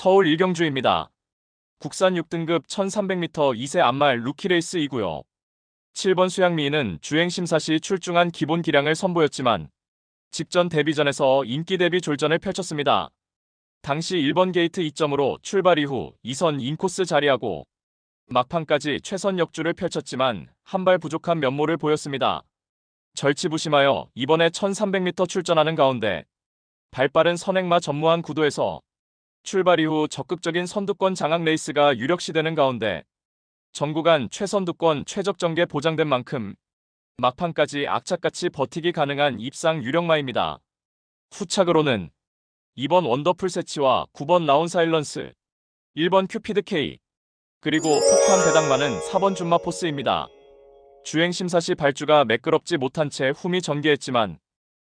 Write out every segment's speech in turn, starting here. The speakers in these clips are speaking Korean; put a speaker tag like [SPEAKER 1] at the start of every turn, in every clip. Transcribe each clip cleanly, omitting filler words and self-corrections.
[SPEAKER 1] 서울 일경주입니다. 국산 6등급 1300m 2세 암말 루키레이스2구요. 7번 수양미인은 주행심사 시 출중한 기본 기량을 선보였지만 직전 데뷔전에서 인기 대비 졸전을 펼쳤습니다. 당시 1번 게이트 2점으로 출발 이후 2선 인코스 자리하고 막판까지 최선 역주를 펼쳤지만 한 발 부족한 면모를 보였습니다. 절치부심하여 이번에 1300m 출전하는 가운데 발빠른 선행마 전무한 구도에서 출발 이후 적극적인 선두권 장악 레이스가 유력시되는 가운데 전구간 최선두권 최적 전개 보장된 만큼 막판까지 악착같이 버티기 가능한 입상 유력마입니다. 후착으로는 2번 원더풀 세치와 9번 라운 사일런스, 1번 큐피드 K, 그리고 폭탄 배당마는 4번 준마 포스입니다. 주행심사 시 발주가 매끄럽지 못한 채 훔이 전개했지만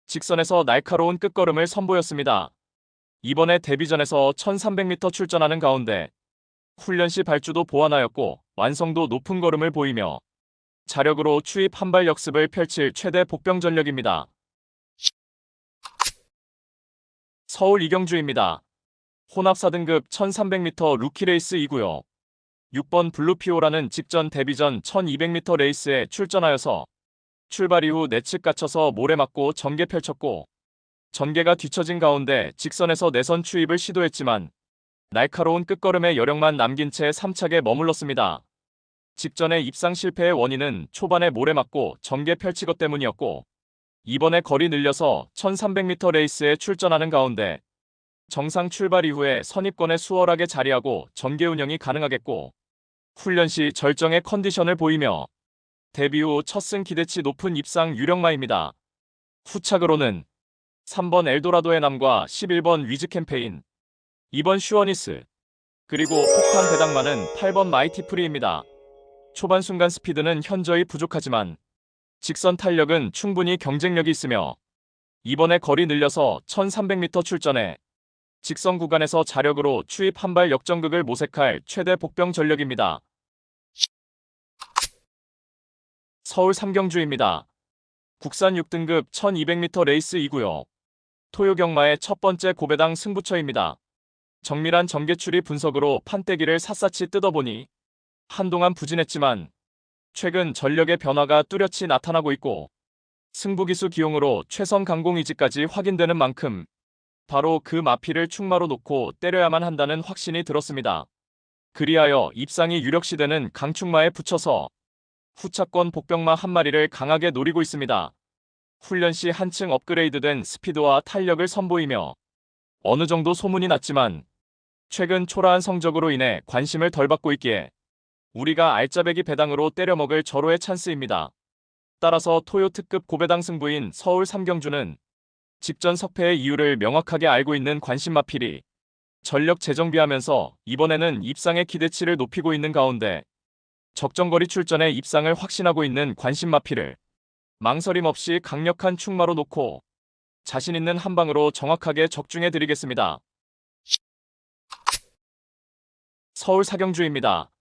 [SPEAKER 1] 직선에서 날카로운 끝걸음을 선보였습니다. 이번에 데뷔전에서 1300m 출전하는 가운데 훈련 시 발주도 보완하였고 완성도 높은 걸음을 보이며 자력으로 추입 한발 역습을 펼칠 최대 복병 전력입니다. 서울 이경주입니다. 혼합 4등급 1300m 루키레이스2구요. 6번 블루피오라는 직전 데뷔전 1200m 레이스에 출전하여서 출발 이후 내측 갇혀서 모래 맞고 전개 펼쳤고 전개가 뒤처진 가운데 직선에서 내선 추입을 시도했지만 날카로운 끝걸음의 여력만 남긴 채 3착에 머물렀습니다. 직전의 입상 실패의 원인은 초반에 모래 맞고 전개 펼친 것 때문이었고 이번에 거리 늘려서 1300m 레이스에 출전하는 가운데 정상 출발 이후에 선입권에 수월하게 자리하고 전개 운영이 가능하겠고 훈련 시 절정의 컨디션을 보이며 데뷔 후 첫 승 기대치 높은 입상 유력마입니다. 후착으로는 3번 엘도라도의 남과 11번 위즈 캠페인, 2번 슈어니스, 그리고 폭탄 배당마는 8번 마이티 프리입니다. 초반 순간 스피드는 현저히 부족하지만 직선 탄력은 충분히 경쟁력이 있으며 이번에 거리 늘려서 1300m 출전해 직선 구간에서 자력으로 추입 한발 역전극을 모색할 최대 복병 전력입니다. 서울 삼경주입니다. 국산 6등급 1200m 레이스2구요. 토요경마의 첫 번째 고배당 승부처입니다. 정밀한 전개추리 분석으로 판때기를 샅샅이 뜯어보니 한동안 부진했지만 최근 전력의 변화가 뚜렷이 나타나고 있고 승부기수 기용으로 최선 강공 의지까지 확인되는 만큼 바로 그 마피를 충마로 놓고 때려야만 한다는 확신이 들었습니다. 그리하여 입상이 유력시되는 강충마에 붙여서 후차권 복병마 한 마리를 강하게 노리고 있습니다. 훈련 시 한층 업그레이드된 스피드와 탄력을 선보이며 어느 정도 소문이 났지만 최근 초라한 성적으로 인해 관심을 덜 받고 있기에 우리가 알짜배기 배당으로 때려먹을 절호의 찬스입니다. 따라서 토요 특급 고배당 승부인 서울 삼경주는 직전 석패의 이유를 명확하게 알고 있는 관심 마필이 전력 재정비하면서 이번에는 입상의 기대치를 높이고 있는 가운데 적정거리 출전에 입상을 확신하고 있는 관심 마필을 망설임 없이 강력한 충마로 놓고 자신 있는 한 방으로 정확하게 적중해 드리겠습니다. 서울 사경주입니다.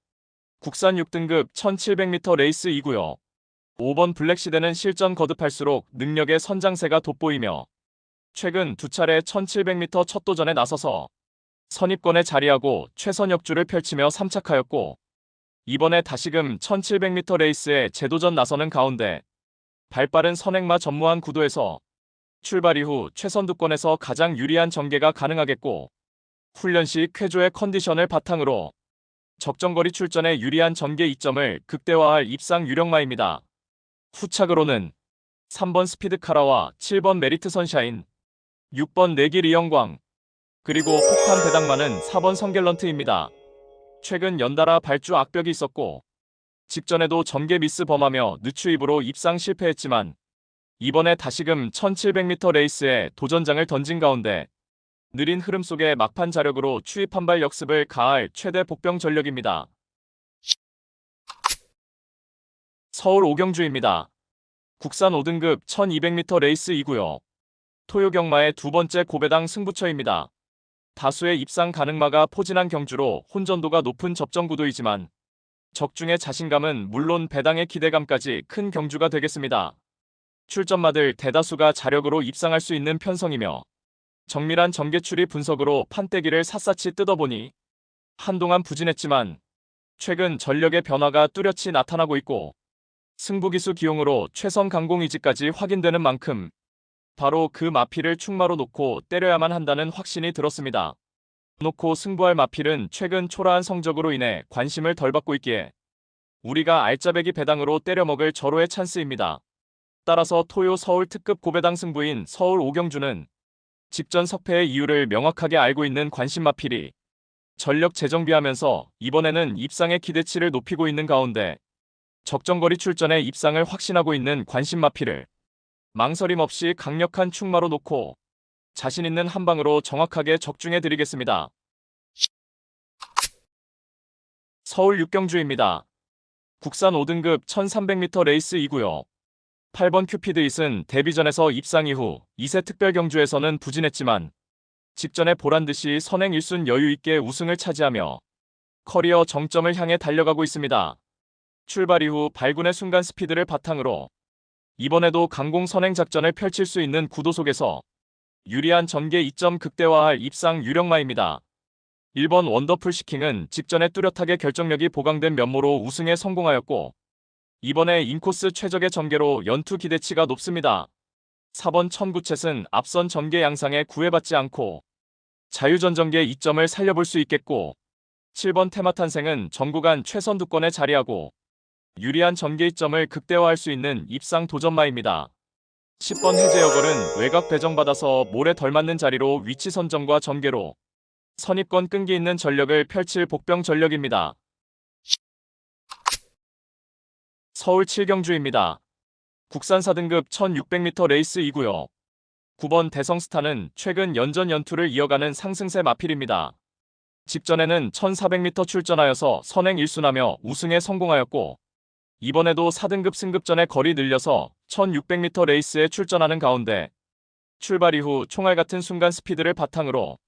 [SPEAKER 1] 국산 6등급 1700m 레이스2구요. 5번 블랙시대는 실전 거듭할수록 능력의 선장세가 돋보이며 최근 두 차례 1700m 첫 도전에 나서서 선입권에 자리하고 최선 역주를 펼치며 3착하였고 이번에 다시금 1700m 레이스에 재도전 나서는 가운데 발빠른 선행마 전무한 구도에서 출발 이후 최선두권에서 가장 유리한 전개가 가능하겠고 훈련 시 쾌조의 컨디션을 바탕으로 적정거리 출전에 유리한 전개 이점을 극대화할 입상 유력마입니다. 후착으로는 3번 스피드카라와 7번 메리트 선샤인, 6번 내길 이영광, 그리고 폭탄 배당마는 4번 성갤런트입니다. 최근 연달아 발주 악벽이 있었고 직전에도 전개 미스 범하며 늦추입으로 입상 실패했지만 이번에 다시금 1700m 레이스에 도전장을 던진 가운데 느린 흐름 속의 막판 자력으로 추입 한발 역습을 가할 최대 복병 전력입니다. 서울 오경주입니다. 국산 5등급 1200m 레이스2구요. 토요경마의 두 번째 고배당 승부처입니다. 다수의 입상 가능마가 포진한 경주로 혼전도가 높은 접전구도이지만 적중의 자신감은 물론 배당의 기대감까지 큰 경주가 되겠습니다. 출전마들 대다수가 자력으로 입상할 수 있는 편성이며 정밀한 전개추리 분석으로 판때기를 샅샅이 뜯어보니 한동안 부진했지만 최근 전력의 변화가 뚜렷이 나타나고 있고 승부기수 기용으로 최선 강공 의지까지 확인되는 만큼 바로 그 마필을 충마로 놓고 때려야만 한다는 확신이 들었습니다. 놓고 승부할 마필은 최근 초라한 성적으로 인해 관심을 덜 받고 있기에 우리가 알짜배기 배당으로 때려먹을 절호의 찬스입니다. 따라서 토요 서울 특급 고배당 승부인 서울 오경주는 직전 석패의 이유를 명확하게 알고 있는 관심 마필이 전력 재정비하면서 이번에는 입상의 기대치를 높이고 있는 가운데 적정거리 출전에 입상을 확신하고 있는 관심 마필을 망설임 없이 강력한 충마로 놓고 자신 있는 한 방으로 정확하게 적중해 드리겠습니다. 서울 육경주입니다. 국산 5등급 1300m 레이스이고요. 8번 큐피드잇은 데뷔전에서 입상 이후 2세 특별경주에서는 부진했지만 직전에 보란듯이 선행 1순 여유있게 우승을 차지하며 커리어 정점을 향해 달려가고 있습니다. 출발 이후 발군의 순간 스피드를 바탕으로 이번에도 강공 선행 작전을 펼칠 수 있는 구도 속에서 유리한 전개 2점 극대화할 입상 유력마입니다. 1번 원더풀 시킹은 직전에 뚜렷하게 결정력이 보강된 면모로 우승에 성공하였고 이번에 인코스 최적의 전개로 연투 기대치가 높습니다. 4번 천구챗은 앞선 전개 양상에 구애받지 않고 자유전전계 2점을 살려볼 수 있겠고 7번 테마탄생은 전구간 최선두권에 자리하고 유리한 전개 2점을 극대화할 수 있는 입상 도전마입니다. 10번 해제여걸은 외곽 배정받아서 몰에 덜 맞는 자리로 위치 선정과 전개로 선입권 끈기 있는 전력을 펼칠 복병 전력입니다. 서울 7경주입니다. 국산 4등급 1600m 레이스이고요. 9번 대성스타는 최근 연전 연투를 이어가는 상승세 마필입니다. 직전에는 1400m 출전하여서 선행 1순하며 우승에 성공하였고 이번에도 4등급 승급전에 거리 늘려서 1600m 레이스에 출전하는 가운데 출발 이후 총알 같은 순간 스피드를 바탕으로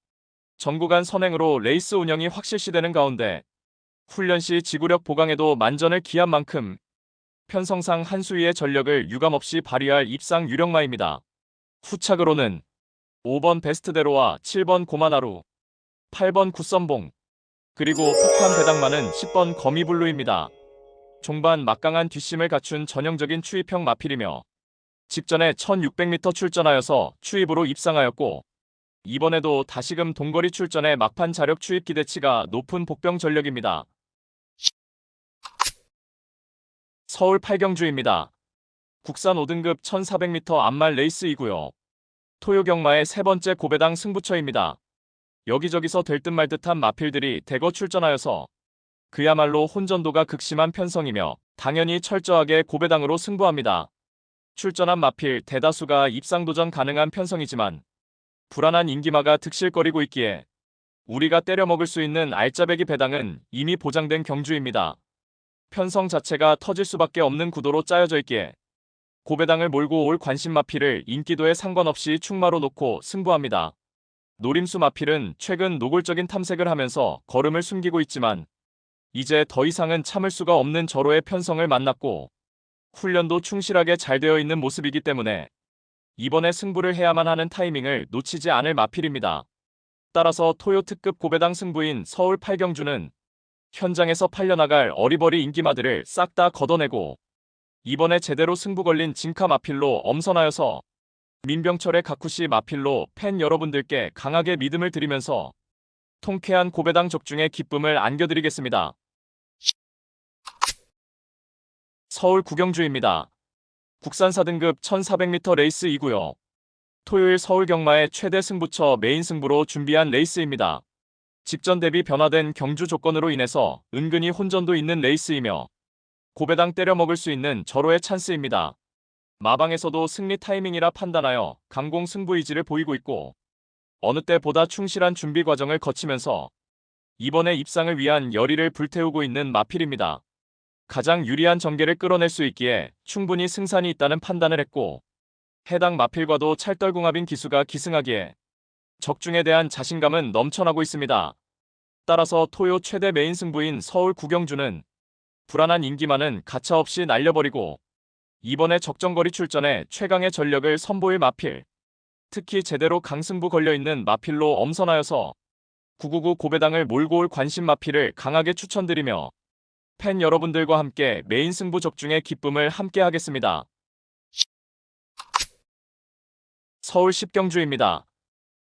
[SPEAKER 1] 전구간 선행으로 레이스 운영이 확실시되는 가운데 훈련 시 지구력 보강에도 만전을 기한 만큼 편성상 한 수위의 전력을 유감없이 발휘할 입상 유력마입니다. 후착으로는 5번 베스트대로와 7번 고마나루, 8번 굿선봉, 그리고 폭탄 배당마는 10번 거미블루입니다. 종반 막강한 뒷심을 갖춘 전형적인 추입형 마필이며 직전에 1600m 출전하여서 추입으로 입상하였고 이번에도 다시금 동거리 출전에 막판 자력 추입 기대치가 높은 복병 전력입니다. 서울 8경주입니다. 국산 5등급 1400m 암말 레이스이고요. 토요경마의 세 번째 고배당 승부처입니다. 여기저기서 될 듯 말 듯한 마필들이 대거 출전하여서 그야말로 혼전도가 극심한 편성이며 당연히 철저하게 고배당으로 승부합니다. 출전한 마필 대다수가 입상도전 가능한 편성이지만 불안한 인기마가 득실거리고 있기에 우리가 때려먹을 수 있는 알짜배기 배당은 이미 보장된 경주입니다. 편성 자체가 터질 수밖에 없는 구도로 짜여져 있기에 고배당을 몰고 올 관심 마필을 인기도에 상관없이 충마로 놓고 승부합니다. 노림수 마필은 최근 노골적인 탐색을 하면서 걸음을 숨기고 있지만 이제 더 이상은 참을 수가 없는 절호의 편성을 만났고 훈련도 충실하게 잘 되어 있는 모습이기 때문에 이번에 승부를 해야만 하는 타이밍을 놓치지 않을 마필입니다. 따라서 토요 특급 고배당 승부인 서울 8경주는 현장에서 팔려나갈 어리버리 인기마들을 싹 다 걷어내고 이번에 제대로 승부 걸린 진카 마필로 엄선하여서 민병철의 가쿠시 마필로 팬 여러분들께 강하게 믿음을 드리면서 통쾌한 고배당 적중의 기쁨을 안겨드리겠습니다. 서울 9경주입니다. 국산 4등급 1400m 레이스이고요. 토요일 서울 경마의 최대 승부처 메인 승부로 준비한 레이스입니다. 직전 대비 변화된 경주 조건으로 인해서 은근히 혼전도 있는 레이스이며 고배당 때려먹을 수 있는 절호의 찬스입니다. 마방에서도 승리 타이밍이라 판단하여 강공 승부 의지를 보이고 있고 어느 때보다 충실한 준비 과정을 거치면서 이번에 입상을 위한 열의를 불태우고 있는 마필입니다. 가장 유리한 전개를 끌어낼 수 있기에 충분히 승산이 있다는 판단을 했고 해당 마필과도 찰떨궁합인 기수가 기승하기에 적중에 대한 자신감은 넘쳐나고 있습니다. 따라서 토요 최대 메인 승부인 서울 9경주는 불안한 인기만은 가차없이 날려버리고 이번에 적정거리 출전에 최강의 전력을 선보일 마필 특히 제대로 강승부 걸려있는 마필로 엄선하여서 999 고배당을 몰고 올 관심 마필을 강하게 추천드리며 팬 여러분들과 함께 메인 승부 적중의 기쁨을 함께 하겠습니다. 서울 10경주입니다.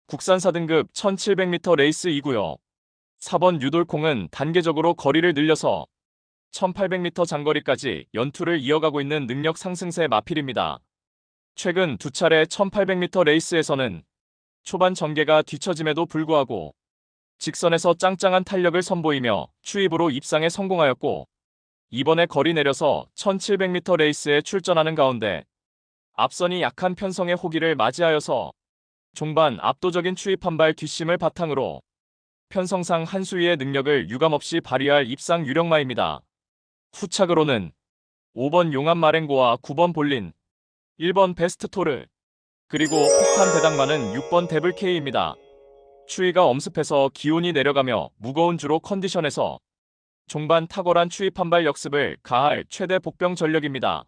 [SPEAKER 1] 국산 4등급 1700m 레이스 2구요. 4번 유돌콩은 단계적으로 거리를 늘려서 1800m 장거리까지 연투를 이어가고 있는 능력 상승세 마필입니다. 최근 두 차례 1800m 레이스에서는 초반 전개가 뒤처짐에도 불구하고 직선에서 짱짱한 탄력을 선보이며 추입으로 입상에 성공하였고 이번에 거리 내려서 1700m 레이스에 출전하는 가운데 앞선이 약한 편성의 호기를 맞이하여서 종반 압도적인 추입 한 발 뒷심을 바탕으로 편성상 한 수위의 능력을 유감없이 발휘할 입상 유력마입니다. 후착으로는 5번 용암 마랭고와 9번 볼린, 1번 베스트 토르, 그리고 폭탄 배당마는 6번 데블 K입니다. 추위가 엄습해서 기온이 내려가며 무거운 주로 컨디션에서 종반 탁월한 추입 한 발 역습을 가할 최대 복병 전력입니다.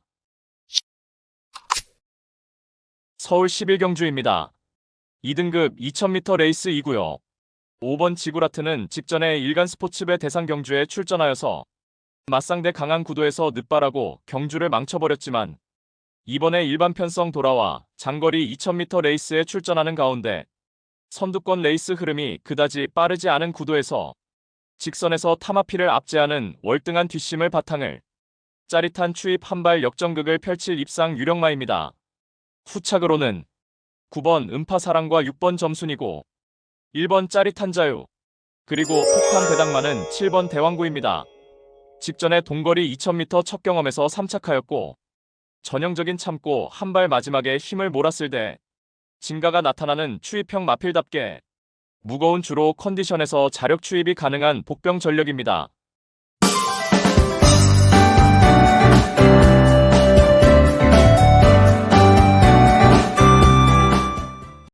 [SPEAKER 1] 서울 11경주입니다. 2등급 2000m 레이스 2구요. 5번 지구라트는 직전에 일간 스포츠배 대상 경주에 출전하여서 맞상대 강한 구도에서 늦발하고 경주를 망쳐버렸지만 이번에 일반 편성 돌아와 장거리 2000m 레이스에 출전하는 가운데 선두권 레이스 흐름이 그다지 빠르지 않은 구도에서 직선에서 타마피를 압제하는 월등한 뒷심을 바탕을 짜릿한 추입 한 발 역전극을 펼칠 입상 유력마입니다. 후착으로는 9번 음파사랑과 6번 점순이고 1번 짜릿한 자유, 그리고 폭탄 배당마는 7번 대왕구입니다. 직전에 동거리 2000m 첫 경험에서 3착하였고 전형적인 참고 한 발 마지막에 힘을 몰았을 때 진가가 나타나는 추입형 마필답게 무거운 주로 컨디션에서 자력 추입이 가능한 복병 전력입니다.